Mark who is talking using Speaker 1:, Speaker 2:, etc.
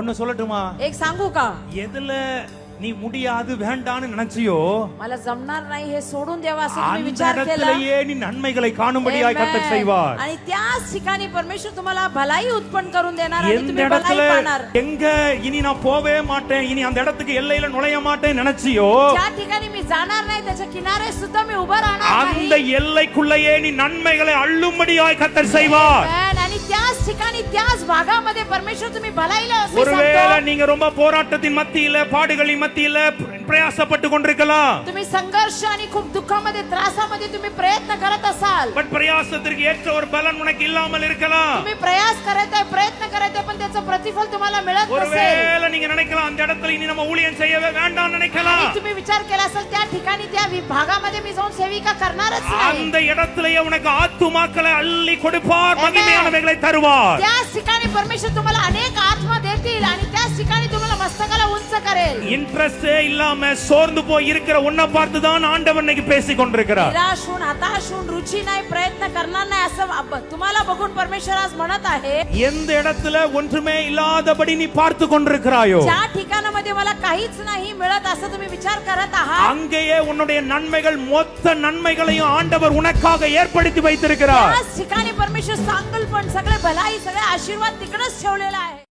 Speaker 1: ஒன்னு சொல்லட்டுமா?
Speaker 2: एक सांगू का?
Speaker 1: எதுல நீ முடியாது வேண்டான்னு நினைச்சியோ
Speaker 2: मला जमणार नाही हे सोडून द्यावा असं तुम्ही
Speaker 1: அந்த
Speaker 2: विचार केला
Speaker 1: இடத்திலேயே நீ நன்மைகளை காணும்படியாய் கர்த்தர் செய்வார்.
Speaker 2: आणि त्याच ठिकाणी परमेश्वर तुम्हाला भलाई उत्पन्न करून देणार आणि
Speaker 1: எந்த
Speaker 2: तुम्ही भलाई
Speaker 1: இடத்துல
Speaker 2: पाहणार.
Speaker 1: எங்க இனி நான் போவே மாட்டேன், இனி அந்த இடத்துக்கு எல்லையில நுழைய மாட்டேன் நினைச்சியோ
Speaker 2: ज्या ठिकाणी मी जाणार नाही त्याच्या किनारे सुद्धा मी उभा राहणार
Speaker 1: அந்த
Speaker 2: नाही.
Speaker 1: எல்லைக்குள்ளேயே நீ நன்மைகளை அள்ளும்படியாய் கர்த்தர் செய்வார்.
Speaker 2: Amen. आणि त्याच ठिकाणी त्याच भागामध्ये परमेश्वर तुम्ही भलाईला असे
Speaker 1: ஒருவேளை
Speaker 2: सांगतो.
Speaker 1: நீங்க ரொம்ப போராட்டத்தின் மத்தியில பாடுகளின் மத்தியில பிரயாசப்பட்டு கொண்டிருக்கலாம்.
Speaker 2: तुम्ही संघर्ष आणि खूप दुःखामध्ये त्रासामध्ये तुम्ही प्रयत्न करत असाल.
Speaker 1: பட் பிரயாசத்திற்கு ஏற்ற ஒரு பலன் உனக்கு இல்லாமல் இருக்கலாம்.
Speaker 2: तुम्ही प्रयास करत आहे प्रयत्न करत आहे पण त्याचं प्रतिफल तुम्हाला मिळत नसेल.
Speaker 1: ஒருவேளை நீங்க நினைக்கலாம் அந்த இடத்துல இனி நம்ம ஊழியம் செய்யவே வேண்டாம் நினைக்கலாம்.
Speaker 2: तुम्ही विचार केला असेल त्या ठिकाणी त्या विभागामध्ये मी जाऊन सेविका करणारच नाही.
Speaker 1: அந்த இடத்திலேயே உனக்கு ஆத்துமாக்களை அள்ளி கொடுப்பார், மகிமையானவைகளை தருவார்.
Speaker 2: त्याच ठिकाणी परमेश्वर तुम्हाला अनेक आत्मा देतील आणि त्याच ठिकाणी तुम्हाला मस्तकाला उंच करेल.
Speaker 1: இன்ட்ரஸ்டே இல்லாம சோர்ந்து போய் இருக்கிற உன்னை பார்த்து தான் ஆண்டவர் இன்னைக்கு பேசிக் கொண்டிருக்கிறார்.
Speaker 2: निराश होऊन हताश होऊन रुची नाही प्रयत्न करणार नाही असं तुम्हाला बघून परमेश्वर आज म्हणत आहे.
Speaker 1: எந்த இடத்துல ஒன்றுமே இல்லாதபடி நீ பார்த்து கொண்டிருக்கிறாயோ
Speaker 2: ज्या ठिकाणामध्ये मला काहीच नाही मिळत असं तुम्ही विचार करत आहात
Speaker 1: அங்கேயே உன்னுடைய நன்மைகள் மொத்த நன்மைகளையும் ஆண்டவர் உனக்காக ஏற்படுத்தி வைத்திருக்கிறார்.
Speaker 2: त्याच ठिकाणी परमेश्वर सांगल पण सगळे भलाई सगळे आशीर्वाद तिकडेच ठेवलेला आहे.